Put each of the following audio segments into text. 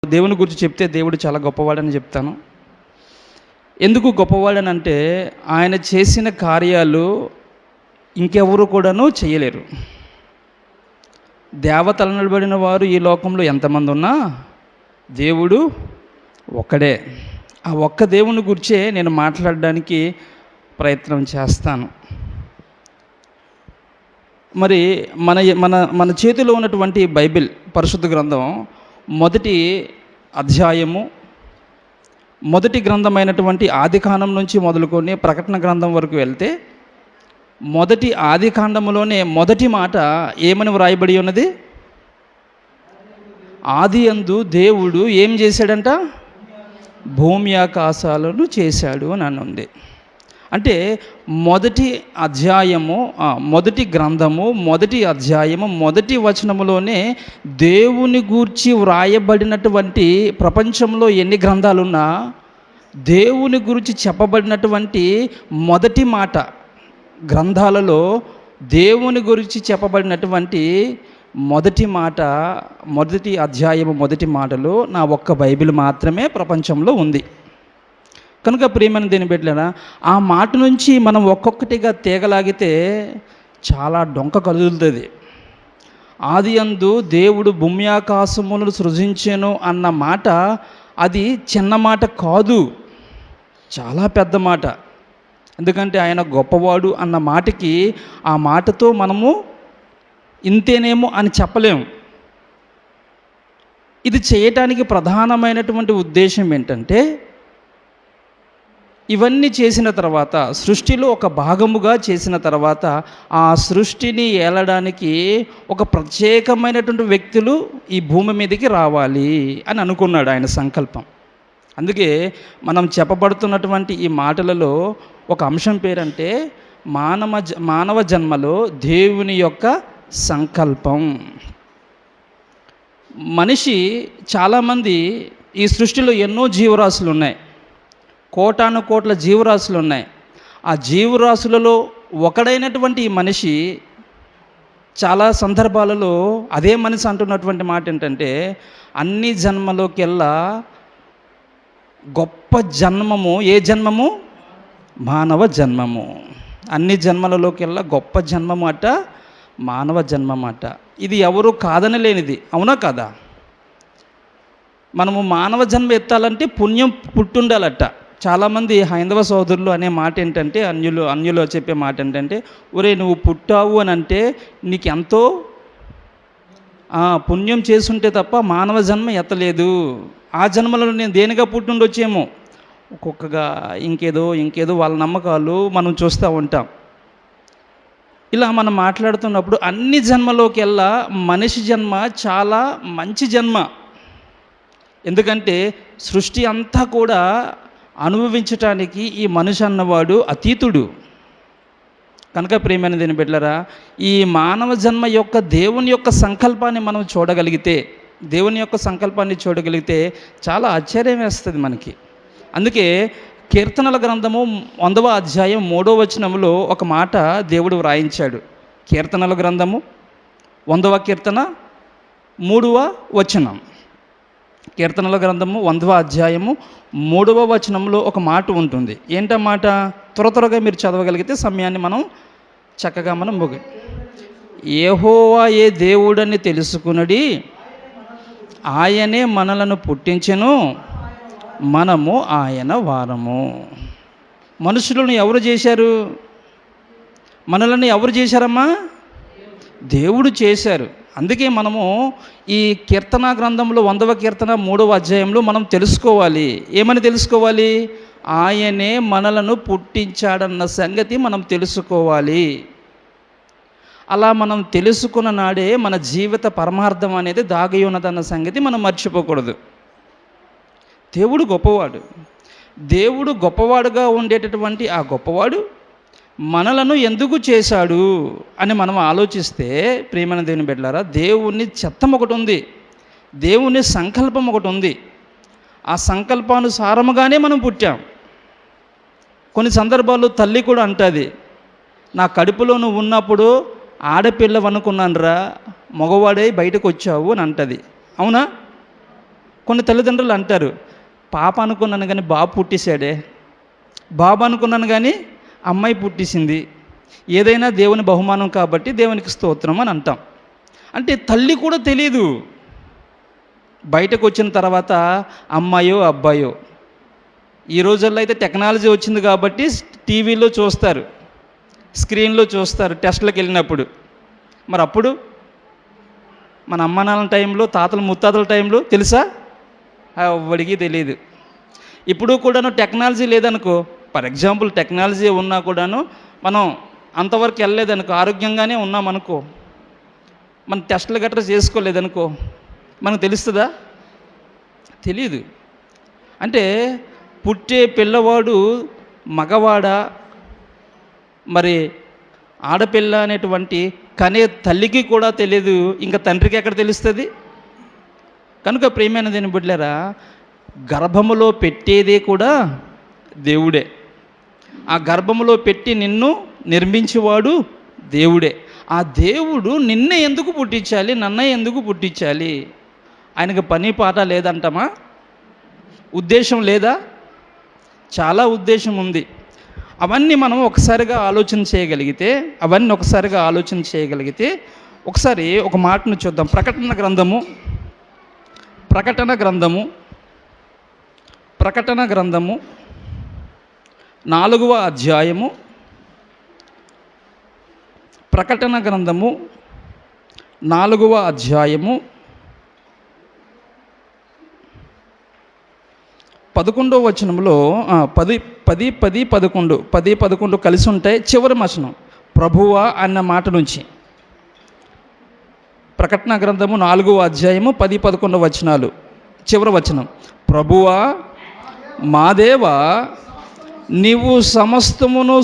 దేవుని గురించి చెప్తే దేవుడు చాలా గొప్పవాడని చెప్తాను. ఎందుకు గొప్పవాడని అంటే ఆయన చేసిన కార్యాలు ఇంకెవరు కూడాను చేయలేరు. దేవతలు నిలబడిన వారు ఈ లోకంలో ఎంతమంది ఉన్నా దేవుడు ఒక్కడే. ఆ ఒక్క దేవుని గురించే నేను మాట్లాడడానికి ప్రయత్నం చేస్తాను. మరి మన మన మన చేతిలో ఉన్నటువంటి బైబిల్ పరిశుద్ధ గ్రంథం మొదటి అధ్యాయము, మొదటి గ్రంథమైనటువంటి ఆదికాండం నుంచి మొదలుకొని ప్రకటన గ్రంథం వరకు వెళ్తే మొదటి ఆదికాండములోనే మొదటి మాట ఏమని వ్రాయబడి ఉన్నది? ఆది యందు దేవుడు ఏం చేశాడంట? భూమి ఆకాశాలను చేశాడు అని ఉంది. అంటే మొదటి అధ్యాయము, మొదటి గ్రంథము, మొదటి అధ్యాయము, మొదటి వచనములోనే దేవుని గూర్చి వ్రాయబడినటువంటి, ప్రపంచంలో ఎన్ని గ్రంథాలున్నా దేవుని గురించి చెప్పబడినటువంటి మొదటి మాట, గ్రంథాలలో దేవుని గురించి చెప్పబడినటువంటి మొదటి మాట, మొదటి అధ్యాయము, మొదటి మాటలు నా ఒక్క బైబిల్ మాత్రమే ప్రపంచంలో ఉంది. కనుక ప్రియమైన దేని బిడ్డలారా, ఆ మాట నుంచి మనం ఒక్కొక్కటిగా తేగలాగితే చాలా డొంక కలుగుతుంది. ఆది యందు దేవుడు భూమి ఆకాశములను సృజించెను అన్న మాట అది చిన్న మాట కాదు, చాలా పెద్ద మాట. ఎందుకంటే ఆయన గొప్పవాడు అన్న మాటకి ఆ మాటతో మనము ఇంతేనేమో అని చెప్పలేము. ఇది చేయటానికి ప్రధానమైనటువంటి ఉద్దేశం ఏంటంటే, ఇవన్నీ చేసిన తర్వాత, సృష్టిలో ఒక భాగముగా చేసిన తర్వాత ఆ సృష్టిని ఏలడానికి ఒక ప్రత్యేకమైనటువంటి వ్యక్తులు ఈ భూమి మీదకి రావాలి అని అనుకున్నాడు ఆయన సంకల్పం. అందుకే మనం చెప్పబడుతున్నటువంటి ఈ మాటలలో ఒక అంశం పేరంటే మానవ జన్మలో దేవుని యొక్క సంకల్పం. మనిషి చాలామంది, ఈ సృష్టిలో ఎన్నో జీవరాశులు ఉన్నాయి, కోటాను కోట్ల జీవరాశులు ఉన్నాయి. ఆ జీవరాశులలో ఒకడైనటువంటి ఈ మనిషి చాలా సందర్భాలలో అదే మనిషి అంటున్నటువంటి మాట ఏంటంటే, అన్ని జన్మలోకెల్లా గొప్ప జన్మము ఏ జన్మము? మానవ జన్మము. అన్ని జన్మలలోకెల్లా గొప్ప జన్మము అట మానవ జన్మం అట. ఇది ఎవరు కాదనలేనిది, అవునా కదా? మనము మానవ జన్మ ఎత్తాలంటే పుణ్యం పుట్టుండాలట. చాలామంది హైందవ సోదరులు అనే మాట ఏంటంటే, అన్యులు చెప్పే మాట ఏంటంటే, ఒరే నువ్వు పుట్టావు అని అంటే నీకెంతో పుణ్యం చేసుంటే తప్ప మానవ జన్మ ఎత్తలేదు. ఆ జన్మలో నేను దేనిగా పుట్టుండొచ్చేమో, ఒక్కొక్కగా ఇంకేదో వాళ్ళ నమ్మకాలు మనం చూస్తూ ఉంటాం. ఇలా మనం మాట్లాడుతున్నప్పుడు అన్ని జన్మలోకెల్లా మనిషి జన్మ చాలా మంచి జన్మ. ఎందుకంటే సృష్టి అంతా కూడా అనుభవించటానికి ఈ మనిషి అన్నవాడు అతీతుడు. కనుక ప్రియమైన దేని బిడ్డలారా, ఈ మానవ జన్మ యొక్క దేవుని యొక్క సంకల్పాన్ని మనం చూడగలిగితే, దేవుని యొక్క సంకల్పాన్ని చూడగలిగితే చాలా ఆశ్చర్యం వేస్తుంది మనకి. అందుకే కీర్తనల గ్రంథము 100వ అధ్యాయం 3వ వచనంలో ఒక మాట దేవుడు వ్రాయించాడు. కీర్తనల గ్రంథము 100వ కీర్తన 3వ వచనం. కీర్తనల గ్రంథము 100వ అధ్యాయము 3వ వచనంలో ఒక మాట ఉంటుంది. ఏంటా మాట? త్వరగా మీరు చదవగలిగితే సమయాన్ని మనం చక్కగా యెహోవా ఏ దేవుడని తెలుసుకునడి, ఆయనే మనలను పుట్టించెను, మనము ఆయన వారము. మనుషులను ఎవరు చేశారు? మనలను ఎవరు చేశారమ్మా? దేవుడు చేశారు. అందుకే మనము ఈ కీర్తన గ్రంథంలో 100వ కీర్తన 3వ అధ్యాయంలో మనం తెలుసుకోవాలి. ఏమని తెలుసుకోవాలి? ఆయనే మనలను పుట్టించాడన్న సంగతి మనం తెలుసుకోవాలి. అలా మనం తెలుసుకున్న నాడే మన జీవిత పరమార్థం అనేది దాగి ఉన్నదన్న సంగతి మనం మర్చిపోకూడదు. దేవుడు గొప్పవాడు. దేవుడు గొప్పవాడుగా ఉండేటటువంటి ఆ గొప్పవాడు మనలను ఎందుకు చేశాడు అని మనం ఆలోచిస్తే, ప్రియమైన దేవుని బిడ్డలారా, దేవుని చిత్తం ఒకటి ఉంది, దేవుని సంకల్పం ఒకటి ఉంది. ఆ సంకల్పానుసారముగానే మనం పుట్టాం. కొన్ని సందర్భాల్లో తల్లి కూడా అంటుంది, నా కడుపులో నువ్వు ఉన్నప్పుడు ఆడపిల్లవనుకున్నానురా, మగవాడై బయటకు వచ్చావు అని అంటుంది. అవునా? కొన్ని తల్లిదండ్రులు అంటారు, పాప అనుకున్నాను కానీ బాబు పుట్టేశాడే, బాబు అనుకున్నాను కానీ అమ్మాయి పుట్టేసింది, ఏదైనా దేవుని బహుమానం కాబట్టి దేవునికి స్తోత్రం అని అంటాం. అంటే తల్లి కూడా తెలియదు. బయటకు వచ్చిన తర్వాత అమ్మాయో అబ్బాయో. ఈ రోజుల్లో అయితే టెక్నాలజీ వచ్చింది కాబట్టి టీవీలో చూస్తారు, స్క్రీన్లో చూస్తారు టెస్ట్లకు వెళ్ళినప్పుడు. మరి అప్పుడు మన అమ్మ నాన్నల టైంలో, తాతల ముత్తాతల టైంలో తెలుసా? ఎవడికి తెలియదు. ఇప్పుడు కూడాను టెక్నాలజీ లేదనుకో, ఫర్ ఎగ్జాంపుల్ టెక్నాలజీ ఉన్నా కూడాను మనం అంతవరకు వెళ్ళలేదనుకో, ఆరోగ్యంగానే ఉన్నామనుకో, మన టెస్టులు గట్రా చేసుకోలేదనుకో, మనకు తెలుస్తుందా? తెలీదు. అంటే పుట్టే పిల్లవాడు మగవాడా మరి ఆడపిల్ల అనేటువంటి కనే తల్లికి కూడా తెలియదు, ఇంకా తండ్రికి ఎక్కడ తెలుస్తుంది? కనుక ప్రియమైన దేని బిడ్డలారా, గర్భములో పెట్టేదే కూడా దేవుడే. ఆ గర్భములో పెట్టి నిన్ను నిర్మించేవాడు దేవుడే. ఆ దేవుడు నిన్నే ఎందుకు పుట్టించాలి, నన్నే ఎందుకు పుట్టించాలి? ఆయనకు పని పాట లేదంటామా? ఉద్దేశం లేదా? చాలా ఉద్దేశం ఉంది. అవన్నీ మనం ఒకసారిగా ఆలోచన చేయగలిగితే ఒకసారి ఒక మాటను చూద్దాం. ప్రకటన గ్రంథము 4వ అధ్యాయము. ప్రకటన గ్రంథము 4వ అధ్యాయము 11వ వచనంలో 10-11 కలిసి ఉంటాయి. చివరి వచనం ప్రభువా అన్న మాట నుంచి. ప్రకటన గ్రంథము 4వ అధ్యాయము 10-11 వచనాలు. చివరి వచనం, ప్రభువా మా దేవా, నీవు సమస్తమును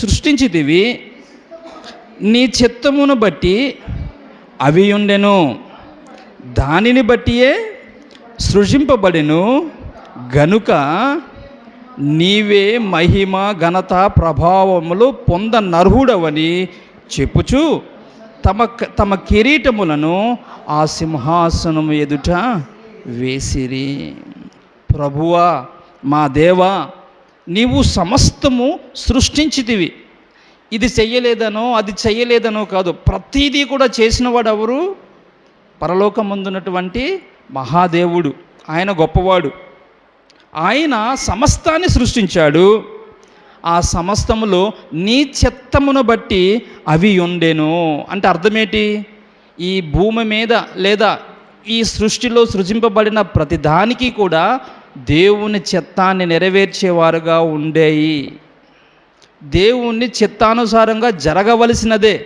సృష్టించితివి, నీ చిత్తమును బట్టి అవి ఉండెను, దానిని బట్టియే సృజింపబడెను గనుక నీవే మహిమ ఘనత ప్రభావములు పొందనర్హుడవని చెప్పుచు తమ కిరీటములను ఆ సింహాసనము ఎదుట వేసిరి. ప్రభువా మా దేవా, నీవు సమస్తము సృష్టించితివి. ఇది చెయ్యలేదనో అది చెయ్యలేదనో కాదు, ప్రతీదీ కూడా చేసినవాడు ఎవరు? పరలోకమందున్నటువంటి మహాదేవుడు. ఆయన గొప్పవాడు. ఆయన సమస్తాన్ని సృష్టించాడు. ఆ సమస్తములో నీ చిత్తమును బట్టి అవి ఉండెను. అంటే అర్థమేంటి? ఈ భూమి మీద లేదా ఈ సృష్టిలో సృజింపబడిన ప్రతి దానికి కూడా దేవుని చిత్తాన్ని నెరవేర్చేవారుగా ఉండేవి. దేవుని చిత్తానుసారంగా జరగవలసినదే.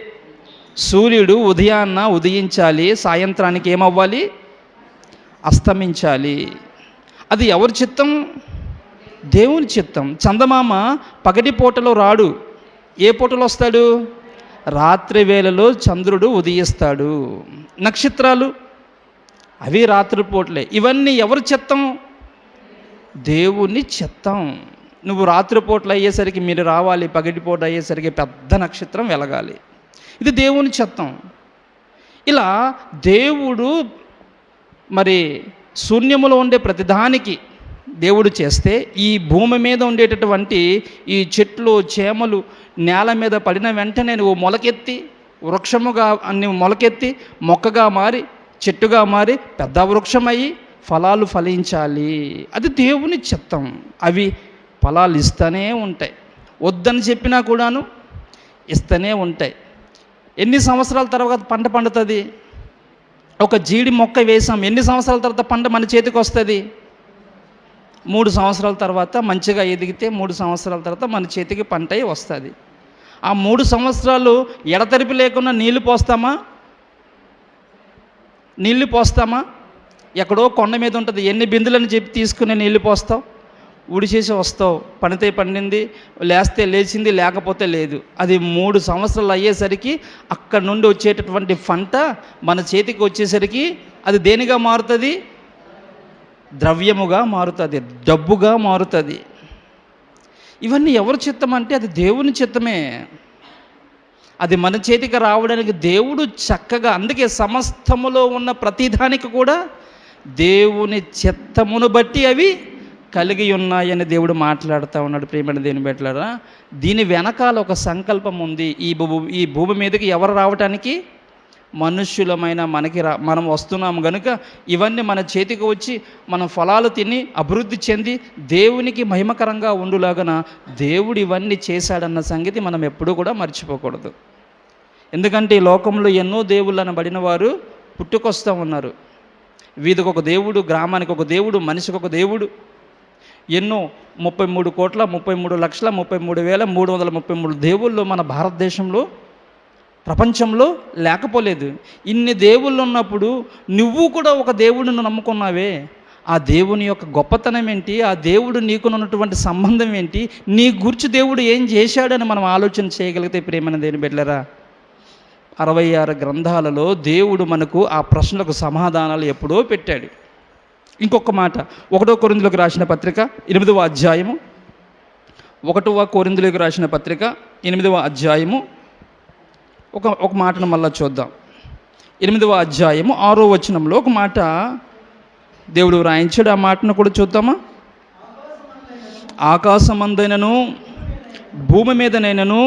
సూర్యుడు ఉదయాన్న ఉదయించాలి, సాయంత్రానికి ఏమవ్వాలి? అస్తమించాలి. అది ఎవరి చిత్తం? దేవుని చిత్తం. చందమామ పగటి పూటలో రాడు, ఏ పూటలో వస్తాడు? రాత్రి వేళలో చంద్రుడు ఉదయిస్తాడు. నక్షత్రాలు అవి రాత్రిపూటలే. ఇవన్నీ ఎవరి చిత్తం? దేవుని చిత్తం. నువ్వు రాత్రిపూటలు అయ్యేసరికి మీరు రావాలి, పగటిపూట అయ్యేసరికి పెద్ద నక్షత్రం వెలగాలి. ఇది దేవుని చిత్తం. ఇలా దేవుడు మరి శూన్యములో ఉండే ప్రతిదానికి దేవుడు చేస్తే, ఈ భూమి మీద ఉండేటటువంటి ఈ చెట్లు చేమలు నేల మీద పడిన వెంటనే నువ్వు మొలకెత్తి వృక్షముగా నువ్వు మొలకెత్తి మొక్కగా మారి చెట్టుగా మారి పెద్ద వృక్షమయ్యి ఫలాలు ఫలించాలి. అది దేవుని చిత్తం. అవి ఫలాలు ఇస్తూనే ఉంటాయి. వద్దని చెప్పినా కూడాను ఇస్తూనే ఉంటాయి. ఎన్ని సంవత్సరాల తర్వాత పంట పండుతుంది? ఒక జీడి మొక్క వేసాం, ఎన్ని సంవత్సరాల తర్వాత పంట మన చేతికి వస్తుంది? 3 సంవత్సరాల తర్వాత మంచిగా ఎదిగితే 3 సంవత్సరాల తర్వాత మన చేతికి పంట వస్తుంది. ఆ 3 సంవత్సరాలు ఎడతెరిపి లేకుండా నీళ్లు పోస్తామా? ఎక్కడో కొండ మీద ఉంటుంది, ఎన్ని బిందులని చెప్పి తీసుకుని నీళ్లు పోస్తావు, ఉడిచేసి వస్తావు. పండితే పండింది, లేస్తే లేచింది, లేకపోతే లేదు. అది 3 సంవత్సరాలు అయ్యేసరికి అక్కడ నుండి వచ్చేటటువంటి పంట మన చేతికి వచ్చేసరికి అది దేనిగా మారుతుంది? ద్రవ్యముగా మారుతుంది, డబ్బుగా మారుతుంది. ఇవన్నీ ఎవరి చిత్తం అంటే అది దేవుని చిత్తమే. అది మన చేతికి రావడానికి దేవుడు చక్కగా, అందుకే సమస్తములో ఉన్న ప్రతిదానికి కూడా దేవుని చిత్తమును బట్టి అవి కలిగి ఉన్నాయని దేవుడు మాట్లాడుతూ ఉన్నాడు. ప్రియమైన దేవుని బిడ్డలారా, దీని వెనకాల ఒక సంకల్పం ఉంది. ఈ భూమి మీదకి ఎవరు రావటానికి? మనుష్యులమైన మనం వస్తున్నాము కనుక ఇవన్నీ మన చేతికి వచ్చి మనం ఫలాలు తిని అభివృద్ధి చెంది దేవునికి మహిమకరంగా ఉండులాగన దేవుడు ఇవన్నీ చేశాడన్న సంగతి మనం ఎప్పుడూ కూడా మర్చిపోకూడదు. ఎందుకంటే ఈ లోకంలో ఎన్నో దేవుళ్ళు అనబడిన వారు పుట్టుకొస్తూ ఉన్నారు. వీధికి ఒక దేవుడు, గ్రామానికి ఒక దేవుడు, మనిషికి ఒక దేవుడు, ఎన్నో 33,33,33,333 దేవుళ్ళు మన భారతదేశంలో, ప్రపంచంలో లేకపోలేదు. ఇన్ని దేవుళ్ళు ఉన్నప్పుడు నువ్వు కూడా ఒక దేవుడిని నమ్ముకున్నావే, ఆ దేవుని యొక్క గొప్పతనం ఏంటి? ఆ దేవుడు నీకున్నటువంటి సంబంధం ఏంటి? నీ గురించి దేవుడు ఏం చేశాడని మనం ఆలోచన చేయగలిగితే ప్రియమైన దేవుని బిడ్డలారా, 66 గ్రంథాలలో దేవుడు మనకు ఆ ప్రశ్నలకు సమాధానాలు ఎప్పుడో పెట్టాడు. ఇంకొక మాట, 1 కొరింథీయులకు రాసిన పత్రిక 8వ అధ్యాయము, 1 కొరింథీయులకు రాసిన పత్రిక 8వ అధ్యాయము ఒక మాటను మళ్ళా చూద్దాం. 8వ అధ్యాయము 6వ వచనంలో ఒక మాట దేవుడు వ్రాయించాడు. ఆ మాటను కూడా చూద్దామా? ఆకాశమందైనను భూమి మీదనైనను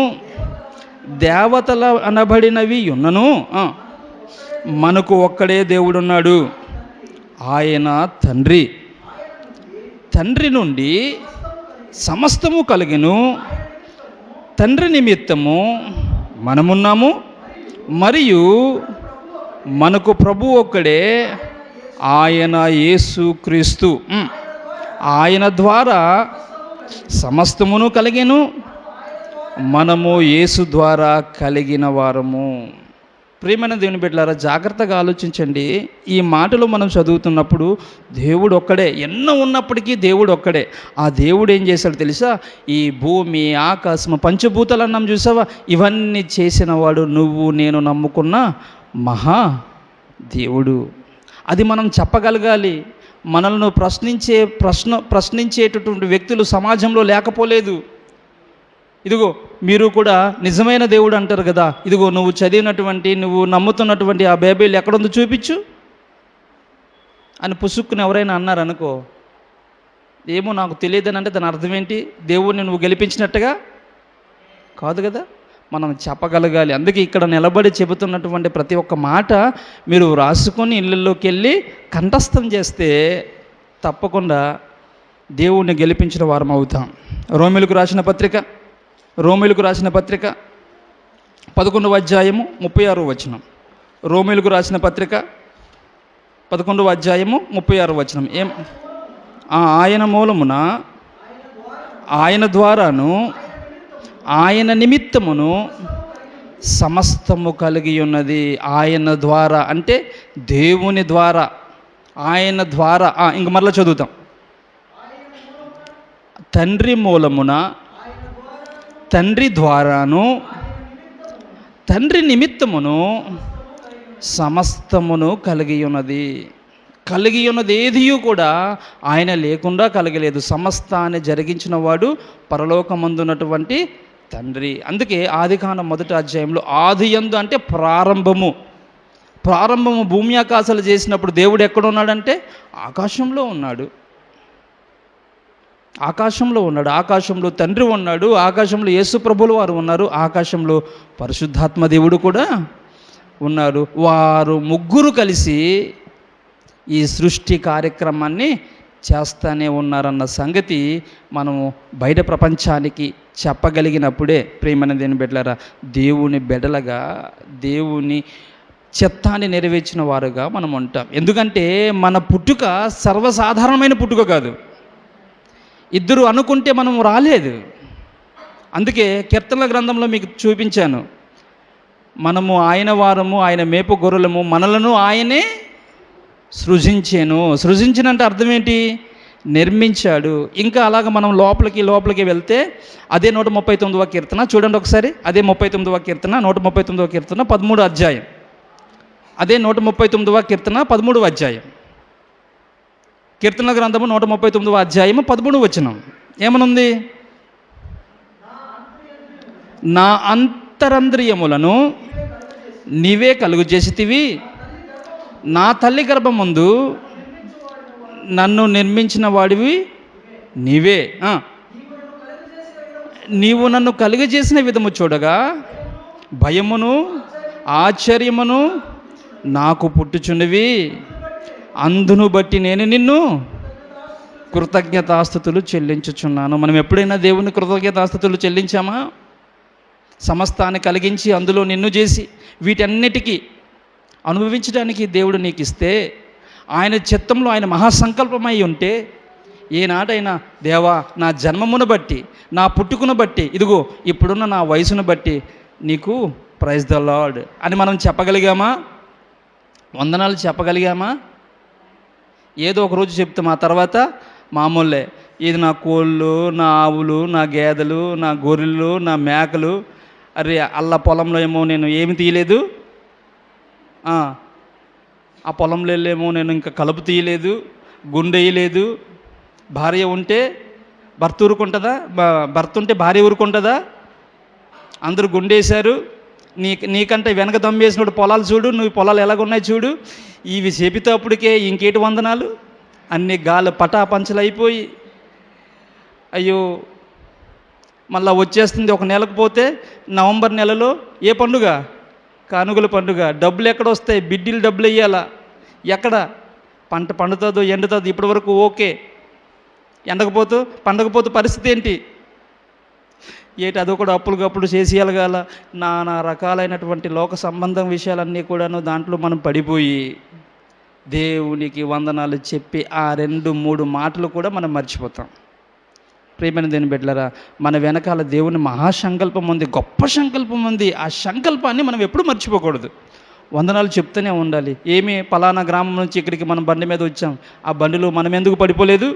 దేవతల అనబడినవి ఉన్నను మనకు ఒక్కడే దేవుడున్నాడు, ఆయన తండ్రి. తండ్రి నుండి సమస్తము కలిగెను, తండ్రి నిమిత్తము మనమున్నాము, మరియు మనకు ప్రభు ఒక్కడే, ఆయన యేసు క్రీస్తు. ఆయన ద్వారా సమస్తమును కలిగెను, మనము యేసు ద్వారా కలిగిన వారము. ప్రియమైన దేవుని బిడ్డలారా, జాగ్రత్తగా ఆలోచించండి. ఈ మాటలు మనం చదువుతున్నప్పుడు దేవుడు ఒక్కడే, ఎన్నో ఉన్నప్పటికీ దేవుడు ఒక్కడే. ఆ దేవుడు ఏం చేశాడు తెలుసా? ఈ భూమి, ఆకాశం, పంచభూతాలు అన్నాం చూసావా, ఇవన్నీ చేసిన వాడు నువ్వు నేను నమ్ముకున్న మహా దేవుడు. అది మనం చెప్పగలగాలి. మనల్ని ప్రశ్నించేటటువంటి వ్యక్తులు సమాజంలో లేకపోలేదు. ఇదిగో మీరు కూడా నిజమైన దేవుడు అంటారు కదా, ఇదిగో నువ్వు చదివినటువంటి, నువ్వు నమ్ముతున్నటువంటి ఆ బైబిల్ ఎక్కడుందో చూపించు అని పుసుక్కుని ఎవరైనా అన్నారనుకో, ఏమో నాకు తెలియదని అంటే దాని అర్థం ఏంటి? దేవుడిని నువ్వు గెలిపించినట్టుగా కాదు కదా. మనం చెప్పగలగాలి. అందుకే ఇక్కడ నిలబడి చెబుతున్నటువంటి ప్రతి ఒక్క మాట మీరు రాసుకొని ఇళ్ళల్లోకి వెళ్ళి కంఠస్థం చేస్తే తప్పకుండా దేవుడిని గెలిపించిన వారం అవుతాం. రోమీయులకు రాసిన పత్రిక 11వ అధ్యాయము 36వ వచనం. రోమీయులకు రాసిన పత్రిక 11వ అధ్యాయము 36వ వచనం. ఆయన మూలమున, ఆయన ద్వారాను, ఆయన నిమిత్తమును సమస్తము కలిగి ఉన్నది. ఆయన ద్వారా అంటే దేవుని ద్వారా, ఆయన ద్వారా. ఇంక మరలా చదువుతాం. తండ్రి మూలమున, తండ్రి ద్వారాను, తండ్రి నిమిత్తమును సమస్తమును కలిగి ఉన్నది. కలిగి ఉన్నది ఏదియూ కూడా ఆయన లేకుండా కలగలేదు. సమస్తాన్ని జరిగించిన వాడు పరలోకమందున్నటువంటి తండ్రి. అందుకే ఆదికాండం 1వ అధ్యాయంలో ఆది యందు అంటే ప్రారంభము భూమి ఆకాశాలు చేసినప్పుడు దేవుడు ఎక్కడున్నాడంటే ఆకాశంలో ఉన్నాడు. ఆకాశంలో తండ్రి ఉన్నాడు, ఆకాశంలో యేసు ప్రభువుల వారు ఉన్నారు, ఆకాశంలో పరిశుద్ధాత్మ దేవుడు కూడా ఉన్నారు. వారు ముగ్గురు కలిసి ఈ సృష్టి కార్యక్రమాన్ని చేస్తూనే ఉన్నారన్న సంగతి మనము బయట ప్రపంచానికి చెప్పగలిగినప్పుడే ప్రియమైన దేవుని బిడ్డలారా, దేవుని బిడ్డలుగా, దేవుని చిత్తాన్ని నెరవేర్చిన వారుగా మనం ఉంటాం. ఎందుకంటే మన పుట్టుక సర్వసాధారణమైన పుట్టుక కాదు. ఇద్దరు అనుకుంటే మనం రాలేదు. అందుకే కీర్తనల గ్రంథంలో మీకు చూపించాను, మనము ఆయన వారము, ఆయన మేపు గొర్రెలము, మనలను ఆయనే సృజించినంటే అర్థం ఏంటి? నిర్మించాడు. ఇంకా అలాగ మనం లోపలికి వెళ్తే అదే 139వ కీర్తన చూడండి ఒకసారి. అదే 139వ కీర్తన 13వ అధ్యాయం. అదే 139వ కీర్తన 13వ అధ్యాయం. కీర్తన గ్రంథము 139వ అధ్యాయము 13వ వచనం ఏమనుంది? నా అంతరంద్రియములను నీవే కలుగు చేసితివి, నా తల్లి గర్భమందు నన్ను నిర్మించిన వాడివి నీవే. నీవు నన్ను కలుగజేసిన విధము చూడగా భయమును ఆశ్చర్యమును నాకు పుట్టుచున్నవి. అందును బట్టి నేను నిన్ను కృతజ్ఞతాస్తుతులు చెల్లించుచున్నాను. మనం ఎప్పుడైనా దేవుని కృతజ్ఞతాస్తుతులు చెల్లించామా? సమస్తాన్ని కలిగించి అందులో నిన్ను చేసి వీటన్నిటికీ అనుభవించడానికి దేవుడు నీకు ఇస్తే, ఆయన చిత్తంలో ఆయన మహాసంకల్పమై ఉంటే, ఏనాటైనా దేవా నా జన్మమును బట్టి, నా పుట్టుకును బట్టి, ఇదిగో ఇప్పుడున్న నా వయసును బట్టి నీకు ప్రైజ్ ద లార్డ్ అని మనం చెప్పగలిగామా? వందనాలు చెప్పగలిగామా? ఏదో ఒక రోజు చెప్తాం, ఆ తర్వాత మామూలే. ఇది నా కోళ్ళు, నా ఆవులు, నా గేదెలు, నా గొర్రెలు, నా మేకలు. అరే అల్ల పొలంలో ఏమో నేను ఏమి తీయలేదు, ఆ పొలంలో వెళ్ళేమో నేను ఇంకా కలుపు తీయలేదు, గుండె వేయలేదు. భార్య ఉంటే భర్త ఊరుకుంటుందా? భర్త ఉంటే భార్య ఊరుకుంటుందా? అందరూ గుండేశారు. నీకంటే వెనక దమ్మేసినప్పుడు పొలాలు చూడు, నువ్వు పొలాలు ఎలాగున్నాయి చూడు. ఇవి చెబితేప్పటికే ఇంకేటి వందనాలు, అన్ని గాలి పటాపంచలు అయిపోయి, అయ్యో మళ్ళీ వచ్చేస్తుంది. ఒక నెలకు పోతే నవంబర్ నెలలో ఏ పండుగ? కానుగల పండుగ. డబ్బులు ఎక్కడ వస్తాయి? బిడ్డీలు డబ్బులు వేయాలా? ఎక్కడ? పంట పండుతుందో ఎండుతుందో ఇప్పటి వరకు ఓకే, ఎండకపోతూ పండకపోతే పరిస్థితి ఏంటి? అది కూడా అప్పులు చేసి వెళ్ళగాల. నానా రకాలైనటువంటి లోక సంబంధం విషయాలన్నీ కూడాను దాంట్లో మనం పడిపోయి దేవునికి వందనాలు చెప్పి ఆ 2-3 మాటలు కూడా మనం మర్చిపోతాం. ప్రియమైన దేవుని బిడ్డలారా, మన వెనకాల దేవుని మహాసంకల్పం ఉంది, గొప్ప సంకల్పం ఉంది. ఆ సంకల్పాన్ని మనం ఎప్పుడు మర్చిపోకూడదు. వందనాలు చెప్తూనే ఉండాలి. ఏమి పలానా గ్రామం నుంచి ఇక్కడికి మనం బండి మీద వచ్చాం, ఆ బండిలో మనం ఎందుకు పడిపోలేదు?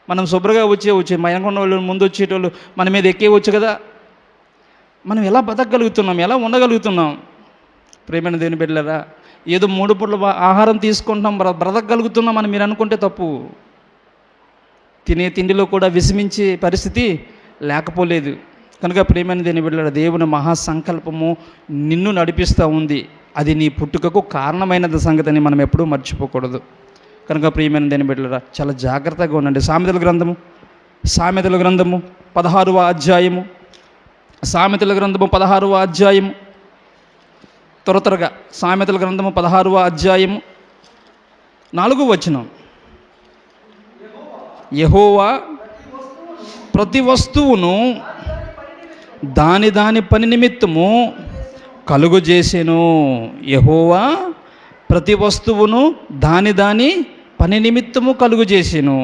మనం శుభ్రంగా వచ్చే మయంకొండ వాళ్ళు ముందు వచ్చేటోళ్ళు మన మీద ఎక్కేవచ్చు కదా. మనం ఎలా బతకగలుగుతున్నాం, ఎలా ఉండగలుగుతున్నాం? ప్రియమైన దేవుని బిడ్డలారా, ఏదో 3 పూట్ల ఆహారం తీసుకుంటాం, బ్రతకగలుగుతున్నాం అని మీరు అనుకుంటే తప్పు. తినే తిండిలో కూడా విస్మించే పరిస్థితి లేకపోలేదు. కనుక ప్రియమైన దేవుని బిడ్డలారా, దేవుని మహాసంకల్పము నిన్ను నడిపిస్తూ ఉంది. అది నీ పుట్టుకకు కారణమైన సంగతిని మనం ఎప్పుడూ మర్చిపోకూడదు. కనుక ప్రియమైన దేవుని బిడ్డలారా, చాలా జాగ్రత్తగా ఉండండి. సామెతల గ్రంథము 16వ అధ్యాయము, సామెతల గ్రంథము 16వ అధ్యాయము, త్వరగా సామెతల గ్రంథము 16వ అధ్యాయము 4వ వచనం. యెహోవా ప్రతి వస్తువును దాని పని నిమిత్తము కలుగజేసెను. యెహోవా ప్రతి వస్తువును దాని పని నిమిత్తము కలుగజేసెను.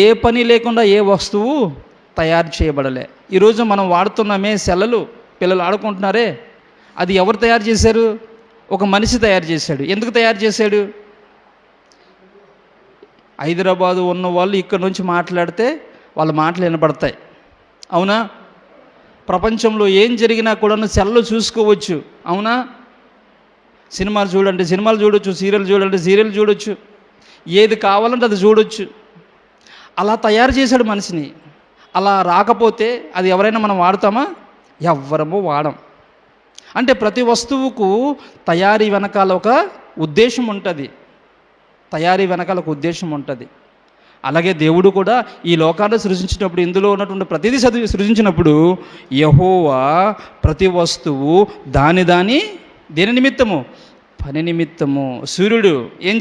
ఏ పని లేకుండా ఏ వస్తువు తయారు చేయబడలే. ఈరోజు మనం వాడుతున్నామే సెల్లలు, పిల్లలు ఆడుకుంటున్నారే, అది ఎవరు తయారు చేశారు? ఒక మనిషి తయారు చేశాడు. ఎందుకు తయారు చేశాడు? హైదరాబాదు ఉన్న వాళ్ళు ఇక్కడ నుంచి మాట్లాడితే వాళ్ళ మాటలు వినపడతాయి, అవునా? ప్రపంచంలో ఏం జరిగినా కూడా సెల్లో చూసుకోవచ్చు, అవునా? సినిమాలు చూడండి, సినిమాలు చూడొచ్చు, సీరియల్ చూడండి, సీరియల్ చూడొచ్చు, ఏది కావాలంటే అది చూడొచ్చు. అలా తయారు చేశాడు మనిషిని. అలా రాకపోతే అది ఎవరైనా మనం వాడతామా? ఎవ్వరము వాడం. అంటే ప్రతి వస్తువుకు తయారీ వెనకాల ఒక ఉద్దేశం ఉంటుంది, తయారీ వెనకాల ఒక ఉద్దేశం ఉంటుంది. అలాగే దేవుడు కూడా ఈ లోకాన్ని సృజించినప్పుడు, ఇందులో ఉన్నటువంటి ప్రతిదీ సృజించినప్పుడు యెహోవా ప్రతి వస్తువు దేని నిమిత్తము? పని నిమిత్తము. సూర్యుడు ఏం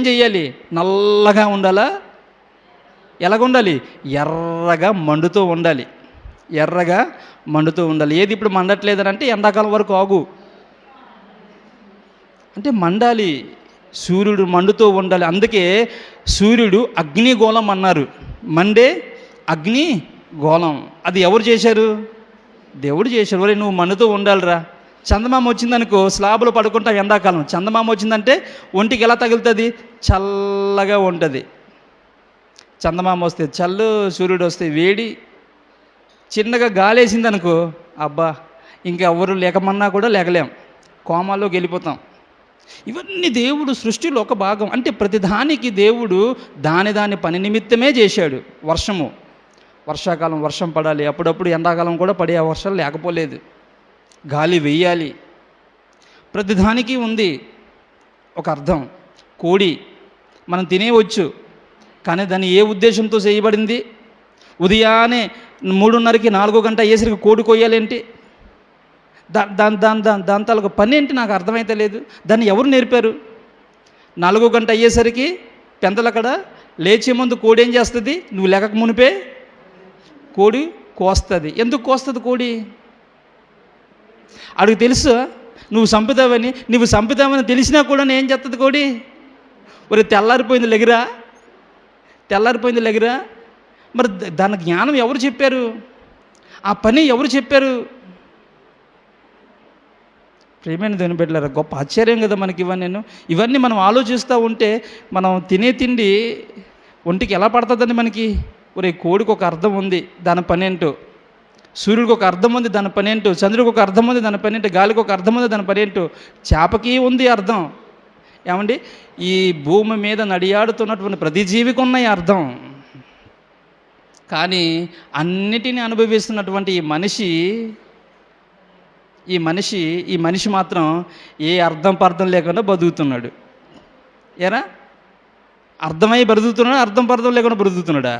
చేయాలి? నల్లగా ఉండాలా? ఎలాగుండాలి? ఎర్రగా మండుతూ ఉండాలి. ఏది ఇప్పుడు మండట్లేదని అంటే ఎండాకాలం వరకు ఆగు అంటే మండాలి. సూర్యుడు మండుతూ ఉండాలి. అందుకే సూర్యుడు అగ్నిగోళం అన్నారు, మండే అగ్నిగోళం. అది ఎవరు చేశారు? దేవుడు చేశారు. ఒరే నువ్వు మండుతూ ఉండాలిరా. చందమామ వచ్చిందనుకో, స్లాబులో పడుకుంటాం ఎండాకాలం. చందమామ వచ్చిందంటే ఒంటికి ఎలా తగులుతుంది? చల్లగా ఉంటుంది. చందమామ వస్తే చల్లు, సూర్యుడు వస్తే వేడి. చిన్నగా గాలేసిందనుకో, అబ్బా ఇంకెవరు లేకమన్నా కూడా లేకలేం, కోమాలోకి వెళ్ళిపోతాం. ఇవన్నీ దేవుడు సృష్టిలో ఒక భాగం. అంటే ప్రతిదానికి దేవుడు దాని పని నిమిత్తమే చేశాడు. వర్షాకాలం వర్షం పడాలి, అప్పుడప్పుడు ఎండాకాలం కూడా పడే వర్షాలు లేకపోలేదు, గాలి వెయ్యాలి, ప్రతిదానికి ఉంది ఒక అర్థం. కోడి మనం తినేయవచ్చు, కానీ దాన్ని ఏ ఉద్దేశంతో చేయబడింది? ఉదయాన్నే 3:30కి 4 గంట అయ్యేసరికి కోడి కొయ్యాలేంటి? దాని తాలూకు పని ఏంటి నాకు అర్థమైతే లేదు. దాన్ని ఎవరు నేర్పారు? 4 గంట అయ్యేసరికి పెందలక్కడ లేచే ముందు కోడి ఏం చేస్తుంది? నువ్వు లేకక మునిపే కోడి కోస్తుంది. ఎందుకు కోస్తుంది కోడి? అడిగి తెలుసు నువ్వు చంపుతావని తెలిసినా కూడా ఏం చేస్తుంది కోడి? ఒరే తెల్లారిపోయింది లెగిరా. మరి దాని జ్ఞానం ఎవరు చెప్పారు? ఆ పని ఎవరు చెప్పారు? ప్రియమైన దేవుని బిడ్డలారా, గొప్ప ఆశ్చర్యం కదా మనకి ఇవన్నీ మనం ఆలోచిస్తూ ఉంటే మనం తినే తిండి ఒంటికి ఎలా పడుతుందని మనకి. ఒరే కోడికి ఒక అర్థం ఉంది, దాని పని ఏంటో. సూర్యుడికి ఒక అర్థం ఉంది, దాని పని ఏంటో. చంద్రుడికి ఒక అర్థం ఉంది, దాని పని ఏంటో. గాలికి ఒక అర్థం ఉంది, దాని పని ఏంటో. చేపకి ఉంది అర్థం. ఏమండి, ఈ భూమి మీద నడియాడుతున్నటువంటి ప్రతి జీవికి ఉన్నాయి అర్థం. కానీ అన్నిటినీ అనుభవిస్తున్నటువంటి ఈ మనిషి మాత్రం ఏ అర్థం పర్థం లేకుండా బతుకుతున్నాడు. ఏరా, అర్థమై బ్రతుకుతున్నాడా? అర్థం పర్థం లేకుండా బ్రతుకుతున్నాడా?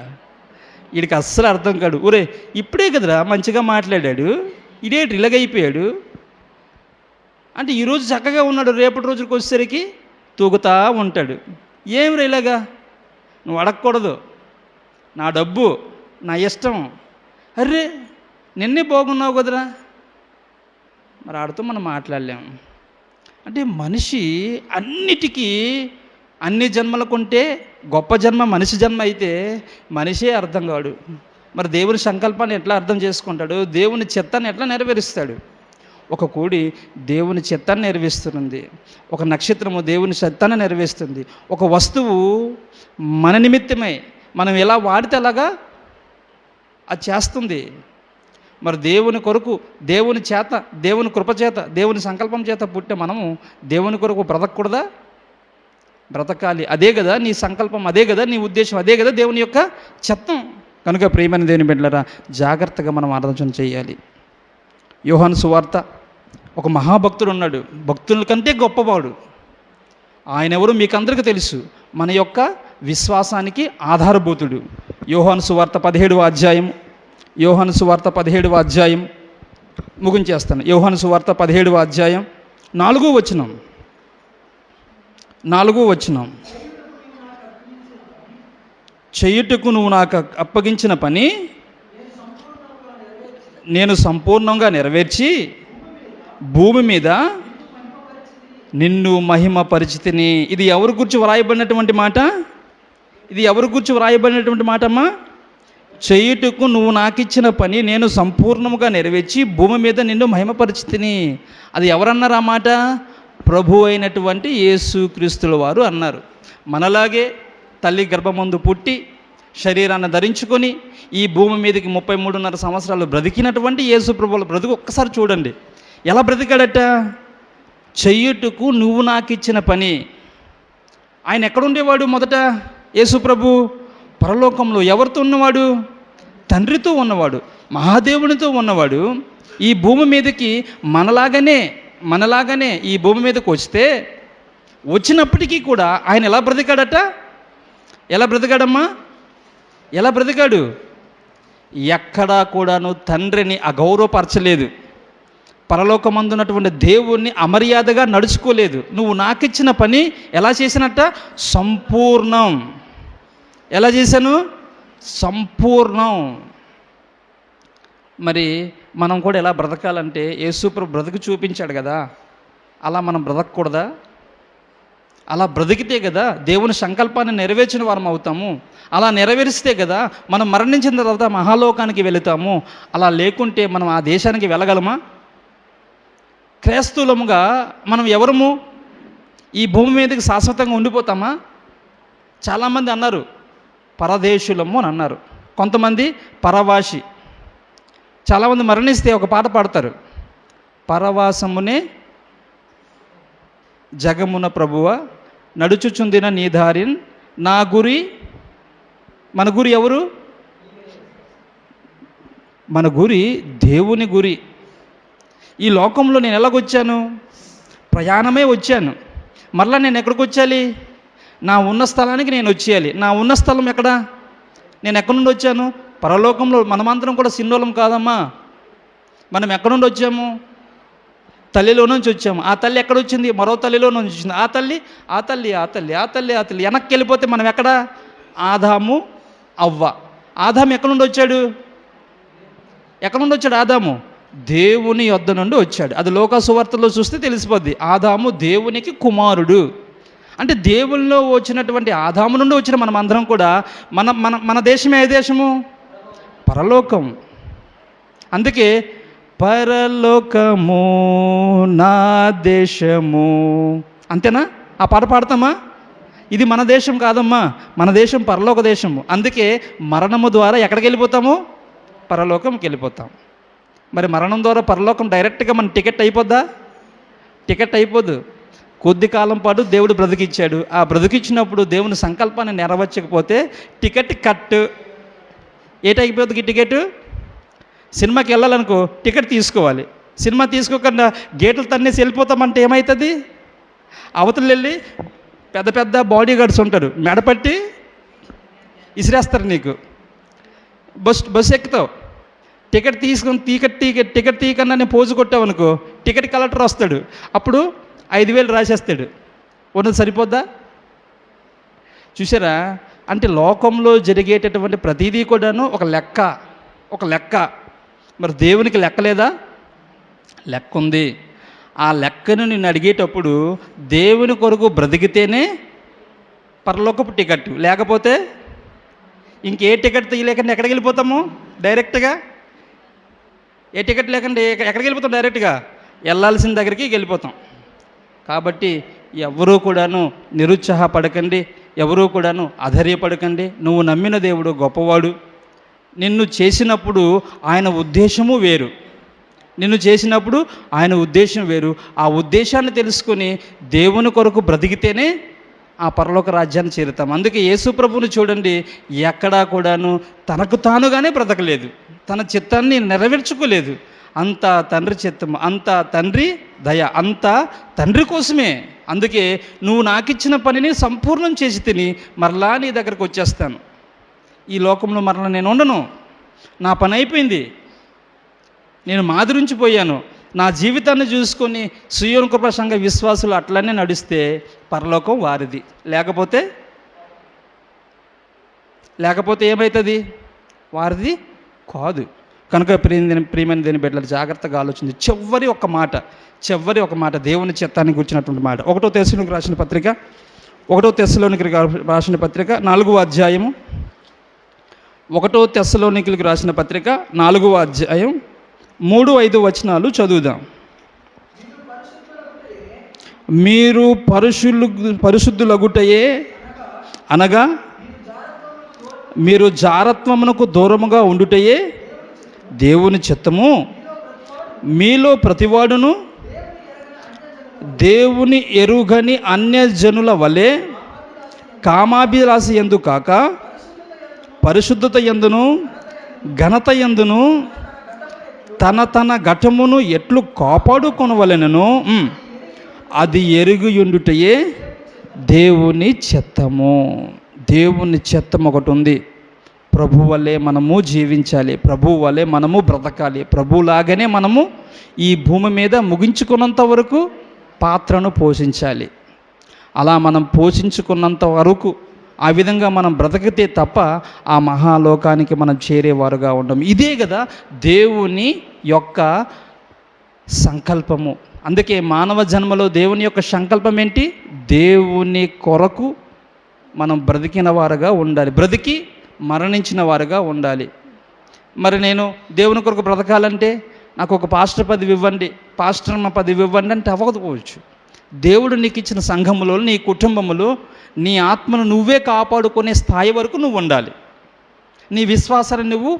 వీడికి అస్సలు అర్థం కాడు. ఒరే ఇప్పుడే కదరా మంచిగా మాట్లాడాడు, ఇదేంటి ఇలాగైపోయాడు అంటే ఈరోజు చక్కగా ఉన్నాడు, రేపటి రోజుకి వచ్చేసరికి తూగుతా ఉంటాడు. ఏమిరా ఇలాగా? నువ్వు అడగకూడదు, నా డబ్బు నా ఇష్టం. అర్రే నిన్నే బాగున్నావు కదరా. మరి ఆడితో మనం మాట్లాడలేము. అంటే మనిషి అన్ని జన్మలకుంటే గొప్ప జన్మ మనిషి జన్మ అయితే మనిషే అర్థం కాడు. మరి దేవుని సంకల్పాన్ని ఎట్లా అర్థం చేసుకుంటాడు? దేవుని చిత్తాన్ని ఎట్లా నెరవేరుస్తాడు? ఒక కోడి దేవుని చిత్తాన్ని నెరవేరుస్తుంది, ఒక నక్షత్రము దేవుని చిత్తాన్ని నెరవేరుస్తుంది, ఒక వస్తువు మన నిమిత్తమై మనం ఎలా వాడితే అలాగా అది చేస్తుంది. మరి దేవుని కొరకు, దేవుని చేత, దేవుని కృప చేత, దేవుని సంకల్పం చేత పుట్టే మనము దేవుని కొరకు బ్రతకూడదా? బ్రతకాలి. అదే కదా నీ సంకల్పం, అదే కదా నీ ఉద్దేశం, అదే కదా దేవుని యొక్క చిత్తం. కనుక ప్రియమైన దేవుని బిడ్డలారా, జాగ్రత్తగా మనం ఆలోచన చేయాలి. యోహాను సువార్త, ఒక మహాభక్తుడు ఉన్నాడు, భక్తుల కంటే గొప్పవాడు. ఆయన ఎవరు మీకు అందరికీ తెలుసు, మన యొక్క విశ్వాసానికి ఆధారభూతుడు. యోహాను సువార్త 17వ అధ్యాయం ముగించేస్తాను. యోహాను సువార్త 17వ అధ్యాయం 4వ వచనం. చేయుటకు నువ్వు నాకు అప్పగించిన పని నేను సంపూర్ణంగా నెరవేర్చి భూమి మీద నిన్ను మహిమ పరిచితిని. ఇది ఎవరి గురించి వ్రాయబడినటువంటి మాట? అమ్మా, చేయుటకు నువ్వు నాకు ఇచ్చిన పని నేను సంపూర్ణముగా నెరవేర్చి భూమి మీద నిన్ను మహిమపరిచితిని. అది ఎవరన్నారు ఆ మాట? ప్రభు అయినటువంటి యేసుక్రీస్తుల వారు అన్నారు. మనలాగే తల్లి గర్భమందు పుట్టి శరీరాన్ని ధరించుకొని ఈ భూమి మీదకి 33.5 సంవత్సరాలు బ్రతికినటువంటి యేసు ప్రభువుల బ్రతుకు ఒక్కసారి చూడండి. ఎలా బ్రతికాడట? చెయ్యుటకు నువ్వు నాకు ఇచ్చిన పని. ఆయన ఎక్కడుండేవాడు? మొదట యేసు ప్రభు పరలోకంలో. ఎవరితో ఉన్నవాడు? తండ్రితో ఉన్నవాడు, మహాదేవునితో ఉన్నవాడు. ఈ భూమి మీదకి మనలాగానే ఈ భూమి మీదకి వచ్చినప్పటికీ కూడా ఆయన ఎలా బ్రతికాడట? ఎలా బ్రతికాడమ్మా? ఎలా బ్రతికాడు? ఎక్కడా కూడాను తండ్రిని అగౌరవపరచలేదు, పరలోకమందున్నటువంటి దేవుణ్ణి అమర్యాదగా నడుచుకోలేదు. నువ్వు నాకిచ్చిన పని ఎలా చేసినట్ట? సంపూర్ణం. ఎలా చేశాను? సంపూర్ణం. మరి మనం కూడా ఎలా బ్రతకాలంటే యేసుప్రభు బ్రతుకు చూపించాడు కదా, అలా మనం బ్రతకూడదా? అలా బ్రతికితే కదా దేవుని సంకల్పాన్ని నెరవేర్చిన వారం అవుతాము. అలా నెరవేరిస్తే కదా మనం మరణించిన తర్వాత మహాలోకానికి వెళుతాము. అలా లేకుంటే మనం ఆ దేశానికి వెళ్ళగలమా? క్రైస్తవులముగా మనం ఎవరము? ఈ భూమి మీదకి శాశ్వతంగా ఉండిపోతామా? చాలామంది అన్నారు పరదేశులము అని అన్నారు, కొంతమంది పరవాసి. చాలామంది మరణిస్తే ఒక పాట పాడతారు, పరవాసమునే జగమున ప్రభువ నడుచుచుందిన నీ దారిన్ నా గురి. మన గురి ఎవరు? మన గురి దేవుని గురి. ఈ లోకంలో నేను ఎలాగొచ్చాను? ప్రయాణమే వచ్చాను. మరలా నేను ఎక్కడికి వచ్చాలి? నా ఉన్న స్థలానికి నేను వచ్చేయాలి. నా ఉన్న స్థలం ఎక్కడ? నేను ఎక్కడి నుండి వచ్చాను? పరలోకంలో. మనమందరం కూడా సిన్నోళం కాదమ్మా. మనం ఎక్కడి నుండి వచ్చాము? తల్లిలో నుంచి వచ్చాము. ఆ తల్లి ఎక్కడొచ్చింది? మరో తల్లిలో నుంచి వచ్చింది. ఆ తల్లి వెనక్కి వెళ్ళిపోతే మనం ఎక్కడ? ఆదాము, అవ్వ. ఆదాము ఎక్కడి నుండి వచ్చాడు? ఆదాము దేవుని యొద్ద నుండి వచ్చాడు. అది లోకా సువార్తలో చూస్తే తెలిసిపోద్ది. ఆదాము దేవునికి కుమారుడు. అంటే దేవుల్లో వచ్చినటువంటి ఆదాము నుండి వచ్చిన మనం అందరం కూడా మన మన మన దేశమే. ఏ దేశము? పరలోకం. అందుకే పరలోకము నా దేశము. అంతేనా? ఆ పాట పాడతామా? ఇది మన దేశం కాదమ్మా, మన దేశం పరలోక దేశము. అందుకే మరణము ద్వారా ఎక్కడికి వెళ్ళిపోతాము? పరలోకంకి వెళ్ళిపోతాం. మరి మరణం ద్వారా పరలోకం డైరెక్ట్గా మన టికెట్ అయిపోద్దా? టికెట్ అయిపోదు. కొద్ది కాలం పాటు దేవుడు బ్రతికిచ్చాడు. ఆ బ్రతికిచ్చినప్పుడు దేవుని సంకల్పాన్ని నెరవేర్చకపోతే టికెట్ కట్. ఏటైపోతుంది టికెట్? సినిమాకి వెళ్ళాలనుకో టికెట్ తీసుకోవాలి. సినిమా తీసుకోకుండా గేట్లు తన్నేసి వెళ్ళిపోతామంటే ఏమవుతుంది? అవతలు వెళ్ళి పెద్ద పెద్ద బాడీ గార్డ్స్ ఉంటారు, మెడపట్టి ఇసిరేస్తారు నీకు. బస్సు ఎక్కుతావు, టికెట్ తీసుకొని టికెట్ తీయకన్నా నేను పోజు కొట్టావనుకో టికెట్ కలెక్టర్ వస్తాడు. అప్పుడు 5,000 రాసేస్తాడు. ఉన్నది సరిపోద్దా? చూసారా? అంటే లోకంలో జరిగేటటువంటి ప్రతిదీ కూడాను ఒక లెక్క. మరి దేవునికి లెక్క లేదా? లెక్క ఉంది. ఆ లెక్కను నేను అడిగేటప్పుడు దేవుని కొరకు బ్రతికితేనే పరలోకపు టికెట్. లేకపోతే ఇంకే టికెట్ తీయలేకుండా ఎక్కడికి వెళ్ళిపోతాము? డైరెక్ట్గా. ఏ టికెట్ లేకుండా ఎక్కడికి వెళ్ళిపోతాం? డైరెక్ట్గా వెళ్ళాల్సిన దగ్గరికి వెళ్ళిపోతాం. కాబట్టి ఎవరూ కూడాను నిరుత్సాహపడకండి, ఎవరూ కూడాను అధైర్యపడకండి. నువ్వు నమ్మిన దేవుడు గొప్పవాడు. నిన్ను చేసినప్పుడు ఆయన ఉద్దేశము వేరు. ఆ ఉద్దేశాన్ని తెలుసుకొని దేవుని కొరకు బ్రతికితేనే ఆ పరలోక రాజ్యాన్ని చేరుతాం. అందుకే యేసు ప్రభువుని చూడండి, ఎక్కడా కూడాను తనకు తానుగానే బ్రతకలేదు, తన చిత్తాన్ని నెరవేర్చుకోలేదు. అంతా తండ్రి చిత్తం, అంతా తండ్రి దయ, అంతా తండ్రి కోసమే. అందుకే నువ్వు నాకిచ్చిన పనిని సంపూర్ణం చేసి తిని మరలా నీ దగ్గరకు వచ్చేస్తాను. ఈ లోకంలో మరలా నేను ఉండను. నా పని అయిపోయింది. నేను మాదిరించిపోయాను. నా జీవితాన్ని చూసుకొని సీయోను కృపా సంఘ విశ్వాసులు అట్లనే నడిస్తే పరలోకం వారిది. లేకపోతే ఏమవుతుంది? వారిది కాదు. కనుక ప్రియమైన దేని బిడ్డలు జాగ్రత్తగా ఆలోచించి చివరి ఒక మాట దేవుని చిత్తానికి కూర్చున్నటువంటి మాట. 1 తెస్సలోనికి రాసిన పత్రిక 4వ అధ్యాయము. 1 తెస్సలోనికీయులకు రాసిన పత్రిక 4వ అధ్యాయం 3-5 వచనాలు చదువుదాం. మీరు పరిశుద్ధులగుటయే అనగా మీరు జారత్వమునకు దూరముగా ఉండుటయే దేవుని చిత్తము. మీలో ప్రతివాడును దేవుని ఎరుగని అన్యజనుల వలె కామాభిలాష యందు కాక పరిశుద్ధత యందును ఘనత యందును తన ఘటమును ఎట్లు కాపాడుకొనవలెనను అది ఎరుగుయుండుటయే దేవుని చిత్తము. దేవుని చిత్తం ఒకటి ఉంది. ప్రభు వల్లే మనము జీవించాలి, ప్రభు వల్లే మనము బ్రతకాలి, ప్రభులాగానే మనము ఈ భూమి మీద ముగించుకున్నంత వరకు పాత్రను పోషించాలి. అలా మనం పోషించుకున్నంత వరకు ఆ విధంగా మనం బ్రతికితే తప్ప ఆ మహాలోకానికి మనం చేరేవారుగా ఉండం. ఇదే కదా దేవుని యొక్క సంకల్పము. అందుకే మానవ జన్మలో దేవుని యొక్క సంకల్పం ఏంటి? దేవుని కొరకు మనం బ్రతికిన వారుగా ఉండాలి, బ్రతికి మరణించిన వారుగా ఉండాలి. మరి నేను దేవుని కొరకు బ్రతకాలంటే నాకు ఒక పాస్టర్ పదవి ఇవ్వండి, పాస్టర్మ పదవి ఇవ్వండి అంటే అవ్వకపోవచ్చు. దేవుడు నీకు ఇచ్చిన సంఘములో, నీ కుటుంబములో నీ ఆత్మను నువ్వే కాపాడుకునే స్థాయి వరకు నువ్వు ఉండాలి. నీ విశ్వాసాన్ని నువ్వు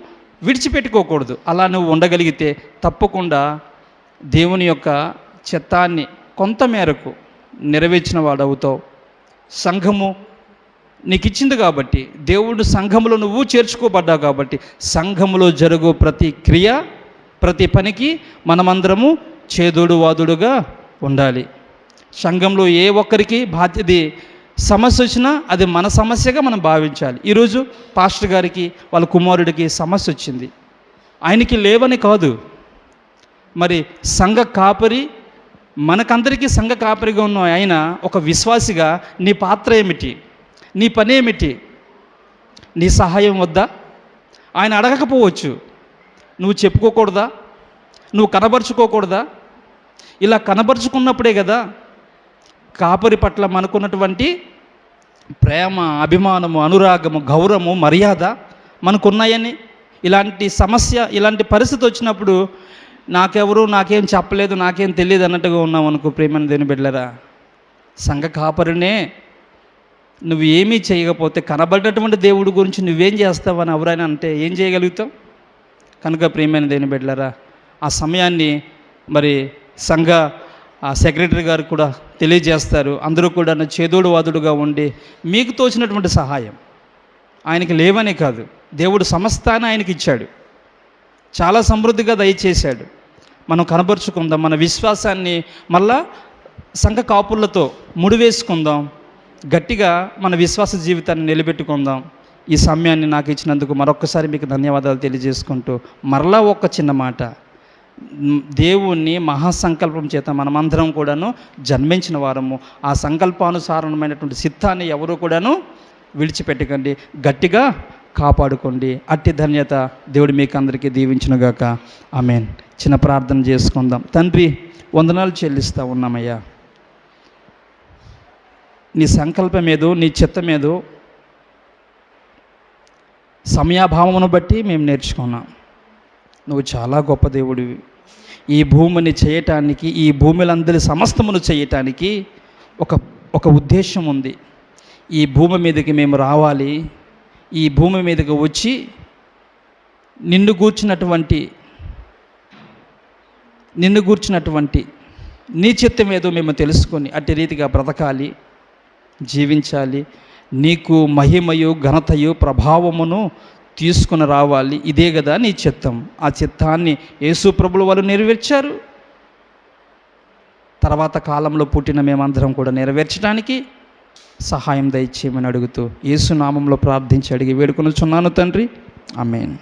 విడిచిపెట్టుకోకూడదు. అలా నువ్వు ఉండగలిగితే తప్పకుండా దేవుని యొక్క చిత్తాన్ని కొంతమేరకు నెరవేర్చిన వాడవుతావు. సంఘము నీకు ఇచ్చింది కాబట్టి, దేవుడు సంఘములో నువ్వు చేర్చుకోబడ్డావు కాబట్టి, సంఘములో జరుగు ప్రతి క్రియ, ప్రతి పనికి మనమందరము చేదోడు వాదుడుగా ఉండాలి. సంఘంలో ఏ ఒక్కరికి బాధ్యత సమస్య వచ్చినా అది మన సమస్యగా మనం భావించాలి. ఈరోజు పాస్టర్ గారికి వాళ్ళ కుమారుడికి సమస్య వచ్చింది, ఆయనకి లేవని కాదు. మరి సంఘ కాపరి, మనకందరికీ సంఘ కాపరిగా ఉన్న ఆయన ఒక విశ్వాసిగా నీ పాత్ర ఏమిటి, నీ పని ఏమిటి, నీ సహాయం వద్దా? ఆయన అడగకపోవచ్చు, నువ్వు చెప్పుకోకూడదా, నువ్వు కనబరుచుకోకూడదా? ఇలా కనబరుచుకున్నప్పుడే కదా కాపరి పట్ల మనకున్నటువంటి ప్రేమ, అభిమానము, అనురాగము, గౌరవము, మర్యాద మనకున్నాయని. ఇలాంటి సమస్య, ఇలాంటి పరిస్థితి వచ్చినప్పుడు నాకెవరు, నాకేం చెప్పలేదు, నాకేం తెలియదు అన్నట్టుగా ఉన్నాం అనుకో ప్రేమని దేని బిడ్డలరా, సంఘ కాపరినే నువ్వు ఏమీ చేయకపోతే కనబడినటువంటి దేవుడి గురించి నువ్వేం చేస్తావని ఎవరైనా అంటే ఏం చేయగలుగుతావు? కనుక ప్రేమైన దేని బిడ్డలరా, ఆ సమయాన్ని మరి సంఘ సెక్రటరీ గారు కూడా తెలియజేస్తారు. అందరూ కూడా చేదోడు వాదుడుగా ఉండి మీకు తోచినటువంటి సహాయం, ఆయనకి లేవనే కాదు, దేవుడు సమస్తాన్ని ఆయనకి ఇచ్చాడు, చాలా సమృద్ధిగా దయచేశాడు. మనం కనబరుచుకుందాం, మన విశ్వాసాన్ని మళ్ళా సంఘ కాపులతో ముడివేసుకుందాం, గట్టిగా మన విశ్వాస జీవితాన్ని నిలబెట్టుకుందాం. ఈ సమయాన్ని నాకు ఇచ్చినందుకు మరొక్కసారి మీకు ధన్యవాదాలు తెలియజేసుకుంటూ, మరలా ఒక చిన్న మాట, దేవుణ్ణి మహాసంకల్పం చేత మనమందరం కూడాను జన్మించిన వారము. ఆ సంకల్పానుసారమైనటువంటి సిద్ధాన్ని ఎవరు కూడాను విడిచిపెట్టకండి, గట్టిగా కాపాడుకోండి. అట్టి ధన్యత దేవుడు మీకు అందరికీ దీవించునుగాక. ఆమేన్. చిన్న ప్రార్థన చేసుకుందాం. తండ్రి, వందనాలు చెల్లిస్తూ ఉన్నామయ్యా. నీ సంకల్పమేదో, నీ చిత్తమేదో సమయాభావమును బట్టి మేము నేర్చుకున్నాం. నువ్వు చాలా గొప్ప దేవుడివి. ఈ భూమిని చేయటానికి, ఈ భూమిలందరి సమస్తమును చేయటానికి ఒక ఉద్దేశం ఉంది. ఈ భూమి మీదకి మేము రావాలి, ఈ భూమి మీదకి వచ్చి నిన్ను గూర్చినటువంటి నీ చిత్తం ఏదో మేము తెలుసుకొని అట్టి రీతిగా బ్రతకాలి, జీవించాలి, నీకు మహిమయు ఘనతయు ప్రభావమును తీసుకుని రావాలి. ఇదే కదా నీ చిత్తం. ఆ చిత్తాన్ని యేసు ప్రభులు వారు నెరవేర్చారు. తర్వాత కాలంలో పుట్టిన మేమందరం కూడా నెరవేర్చడానికి సహాయం దయచేయమని అడుగుతూ యేసు నామంలో ప్రార్థించి అడిగి వేడుకొనుచున్నాను తండ్రి. ఆమేన్.